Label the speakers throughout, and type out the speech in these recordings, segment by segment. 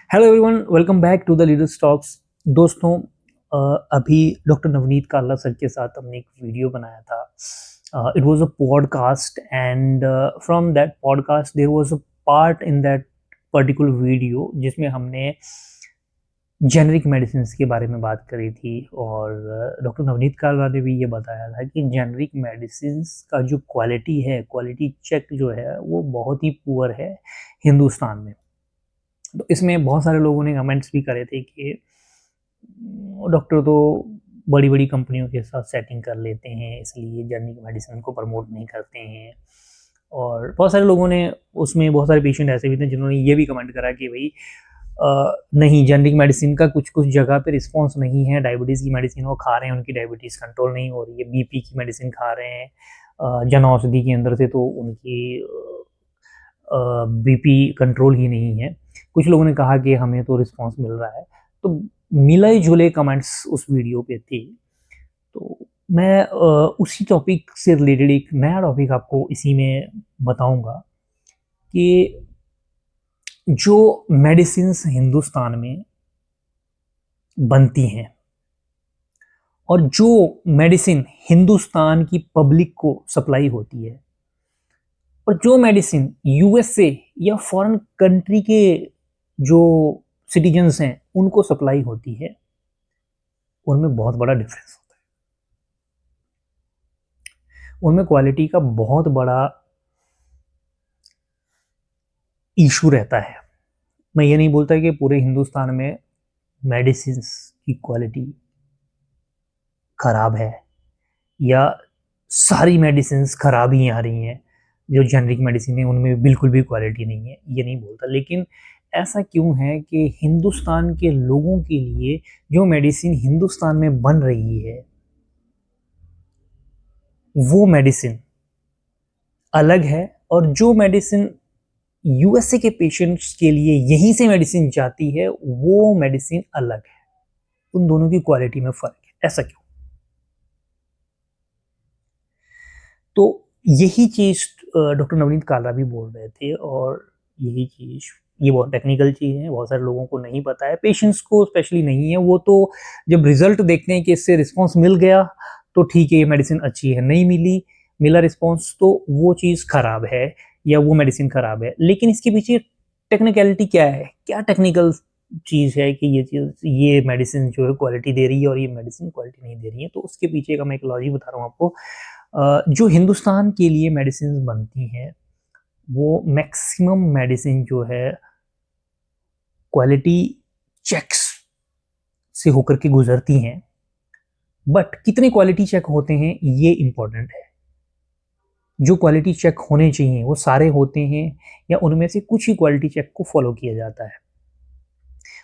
Speaker 1: Hello everyone, welcome back to the leaders talks. दोस्तों, अभी doctor Navneet काला सर के साथ हमने एक वीडियो बनाया था। It was a podcast and from that podcast there was a part in that particular video जिसमें हमने जेनरिक मेडिसिन के बारे में बात करी थी। और डॉक्टर नवनीत काला ने भी ये बताया था कि जेनरिक मेडिसिन का जो क्वालिटी है, क्वालिटी चेक जो है वो बहुत ही पुअर है हिंदुस्तान में। तो इसमें बहुत सारे लोगों ने कमेंट्स भी करे थे कि डॉक्टर तो बड़ी-बड़ी कंपनियों के साथ सेटिंग कर लेते हैं, इसलिए जेनरिक मेडिसिन को प्रमोट नहीं करते हैं। और बहुत सारे लोगों ने उसमें बहुत सारे पेशेंट ऐसे भी थे जिन्होंने ये भी कमेंट करा कि भई नहीं, जेनरिक मेडिसिन का कुछ-कुछ जगह पे रिस्पॉन्स नहीं है। डायबिटीज़ की मेडिसिन वो खा रहे हैं, उनकी डायबिटीज़ कंट्रोल नहीं हो रही है। बीपी की मेडिसिन खा रहे हैं जन औषधि के अंदर से, तो उनकी बीपी कंट्रोल ही नहीं है। कुछ लोगों ने कहा कि हमें तो रिस्पॉन्स मिल रहा है। तो मिले-जुले कमेंट्स उस वीडियो पे थे। तो मैं उसी टॉपिक से रिलेटेड एक नया टॉपिक आपको इसी में बताऊँगा कि जो मेडिसिन्स हिंदुस्तान में बनती हैं और जो मेडिसिन हिंदुस्तान की पब्लिक को सप्लाई होती है, और जो मेडिसिन यूएसए या फॉरेन कंट्री के जो सिटीजन्स हैं उनको सप्लाई होती है, उनमें बहुत बड़ा डिफरेंस होता है। उनमें क्वालिटी का बहुत बड़ा इशू रहता है। मैं ये नहीं बोलता कि पूरे हिंदुस्तान में मेडिसिन की क्वालिटी खराब है या सारी मेडिसिन खराब ही आ रही हैं। जो जेनरिक मेडिसिन है उनमें बिल्कुल भी क्वालिटी नहीं है, ये नहीं बोलता। लेकिन ऐसा क्यों है कि हिंदुस्तान के लोगों के लिए जो मेडिसिन हिंदुस्तान में बन रही है वो मेडिसिन अलग है, और जो मेडिसिन यूएसए के पेशेंट्स के लिए यहीं से मेडिसिन जाती है वो मेडिसिन अलग है। उन दोनों की क्वालिटी में फर्क है। ऐसा क्यों? तो यही चीज डॉक्टर नवनीत काला भी बोल रहे थे, और यही चीज, ये बहुत टेक्निकल चीज है, बहुत सारे लोगों को नहीं पता है, पेशेंट्स को स्पेशली नहीं है। वो तो जब रिजल्ट देखते हैं कि इससे रिस्पॉन्स मिल गया तो ठीक है, ये मेडिसिन अच्छी है, नहीं मिला रिस्पॉन्स तो वो चीज़ खराब है या वो मेडिसिन खराब है। लेकिन इसके पीछे टेक्निकलिटी क्या है, क्या टेक्निकल चीज़ है कि ये मेडिसिन जो है क्वालिटी दे रही है और ये मेडिसिन क्वालिटी नहीं दे रही है। तो उसके पीछे का मैं एक लॉजिक बता रहा हूँ आपको। जो हिंदुस्तान के लिए मेडिसिन बनती हैं वो मैक्सिमम मेडिसिन जो है क्वालिटी चेक्स से होकर के गुजरती हैं। बट कितने क्वालिटी चेक होते हैं ये इंपॉर्टेंट है। जो क्वालिटी चेक होने चाहिए वो सारे होते हैं या उनमें से कुछ ही क्वालिटी चेक को फॉलो किया जाता है।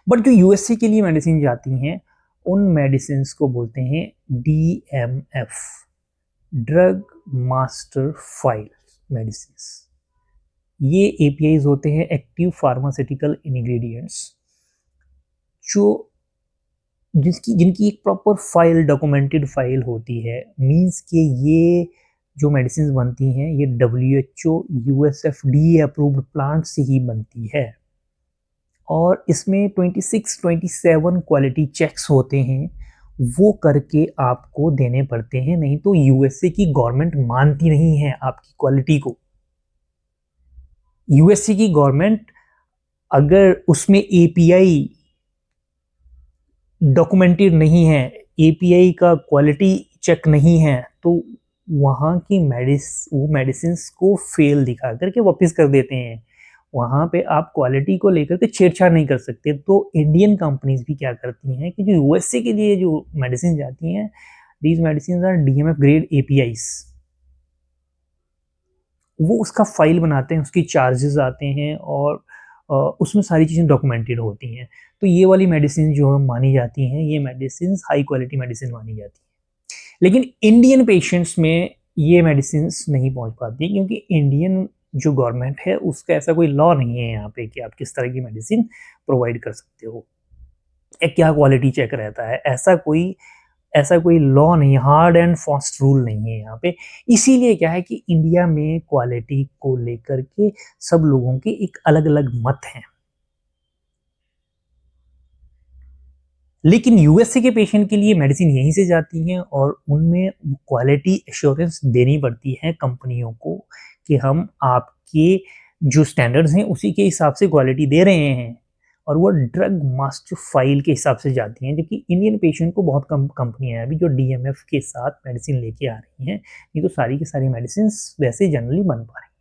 Speaker 1: बट जो यूएसए के लिए मेडिसिन जाती हैं उन मेडिसिन को बोलते हैं DMF, drug master file medicine. ये एपीआईज होते हैं, एक्टिव फार्मास्यूटिकल इंग्रेडिएंट्स, जो जिनकी एक प्रॉपर फाइल, डॉक्यूमेंटेड फाइल होती है। मींस कि ये जो मेडिसिन बनती हैं ये डब्ल्यूएचओ यूएसएफडीए अप्रूव्ड प्लांट से ही बनती है, और इसमें 26-27 क्वालिटी चेक्स होते हैं, वो करके आपको देने पड़ते हैं, नहीं तो यूएसए की गवर्नमेंट मानती नहीं है आपकी क्वालिटी को। यूएसए की गवर्नमेंट अगर उसमें एपीआई डॉक्यूमेंटेड नहीं है, एपीआई का क्वालिटी चेक नहीं है, तो वहाँ की वो मेडिसिन को फेल दिखा करके वापस कर देते हैं। वहाँ पे आप क्वालिटी को लेकर के छेड़छाड़ नहीं कर सकते। तो इंडियन कंपनीज भी क्या करती हैं कि जो यूएसए के लिए जो मेडिसिन जाती हैं, these medicine are DMF grade APIs. वो उसका फाइल बनाते हैं, उसकी चार्जेस आते हैं, और उसमें सारी चीज़ें डॉक्यूमेंटेड होती हैं। तो ये वाली मेडिसिन जो मानी जाती हैं, ये मेडिसिन हाई क्वालिटी मेडिसिन मानी जाती है। लेकिन इंडियन पेशेंट्स में ये मेडिसिन नहीं पहुंच पाती, क्योंकि इंडियन जो गवर्नमेंट है उसका ऐसा कोई लॉ नहीं है यहाँ पे कि आप किस तरह की मेडिसिन प्रोवाइड कर सकते हो, क्या क्वालिटी चेक रहता है, ऐसा कोई लॉ नहीं, हार्ड एंड फास्ट रूल नहीं है यहाँ पे। इसीलिए क्या है कि इंडिया में क्वालिटी को लेकर के सब लोगों के एक अलग अलग मत हैं। लेकिन यूएसए के पेशेंट के लिए मेडिसिन यहीं से जाती हैं और उनमें क्वालिटी एश्योरेंस देनी पड़ती है कंपनियों को कि हम आपके जो स्टैंडर्ड्स हैं उसी के हिसाब से क्वालिटी दे रहे हैं, और वो ड्रग मास्टर फाइल के हिसाब से जाती हैं। जबकि इंडियन पेशेंट को बहुत कम कंपनियां हैं अभी जो डीएमएफ के साथ मेडिसिन लेके आ रही हैं, नहीं तो सारी की सारी मेडिसिन वैसे जनरली बन पा रही हैं।